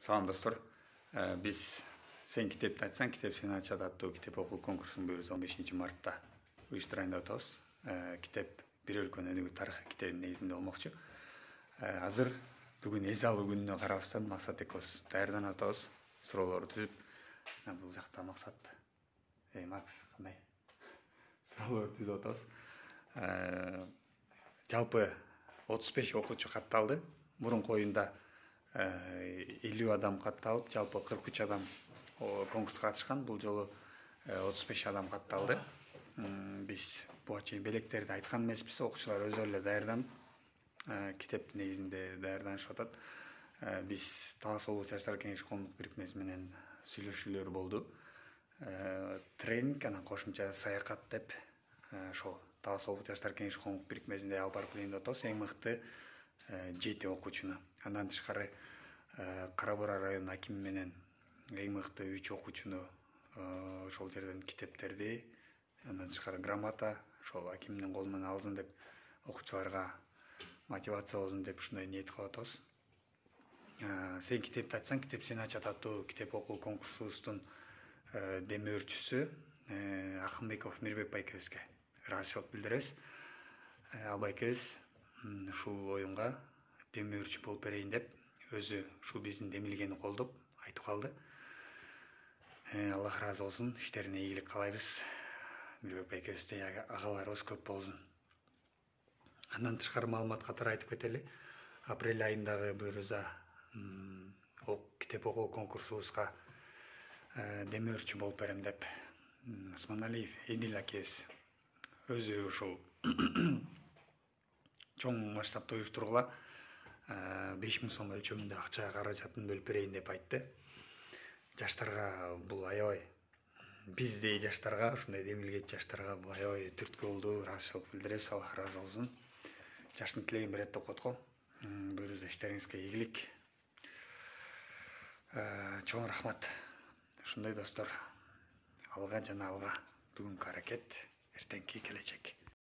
Салам достор. Биз Сен китепти айтсаң, китеп сени ачат аттуу китеп окуу конкурсун буюрса 15 мартта уюштурайын деп атабыз. Китеп бир өлкөнүн өнүгүү тарыхы китебинин негизинде болмокчу. Азыр бүгүн эс алуу күнүнө карабастан Максат экөөбүз даярданып атабыз. Суроолорду түзүп, бул жакта Максат. Макс, кандай? Суроолорду түзүп атабыз. Жалпы 35 окуучу катталды. Мурунку оюнда 50 адам катталып, жалпы 43 адам конкурска катышкан. Бул жолу 35 адам катталды. Биз буга чейин белектерди айткан эмеспиз, окуучулар өзү эле даярданып, китеп негизинде даярданышып атат. Биз Талас облус жаштар кеңеши коомдук бирикмеси менен сүйлөшүүлөр болду. Тренинг, анан кошумча саякат деп, ошол Талас облус жаштар кеңеши коомдук бирикмесинде алып барып келейин деп атабыз. Эң мыкты 7 окуучуну. Андан тышкары Кара Бура районунун акими менен эң мыкты 3 окуучуну ошол жерден китептерди, андан тышкары грамота ошол акимдин колу менен алсын деп, окуучуларга мотивация болсун деп ушундай ниет кылып атабыз. Сен китепти ачсаң, китеп сени ачат аттуу китеп окуу конкурсубуздун демөөрчүсү Акынбеков Мирбек байкебизге ыраазычылык билдиребиз. Ал байкебиз ушул оюнга демөөрчү болуп берейин деп, өзү ушул биздин демилгени колдоп айтып калды. Аллах ыраазы болсун, иштерине ийгилик каалайбыз. Мирбек байкебизде агаларыбыз көп болсун. Андан тышкары маалымат катары айтып кетели. Апрель айындагы буюрса китеп окуу конкурсубузга демөөрчү болуп берем деп Осмоналиев Эдил акебиз өзү ушул чоң масштабта уюштургула 5000 сом өлчөмүндө акча каражатын бөлүп берейин деп айтты. Жаштарга бул аябай, биздей жаштарга, ушундай демилгет жаштарга бул аябай түрткү болду. Ыраазычылык билдиребиз, Аллах ыраазы болсун. Жаштын тилегин берет деп коет го. Буюрса иштериңизге ийгилик. Чоң рахмат. Ушундай достор, алга жана алга. Бүгүнкү аракет, эртеңки келечек.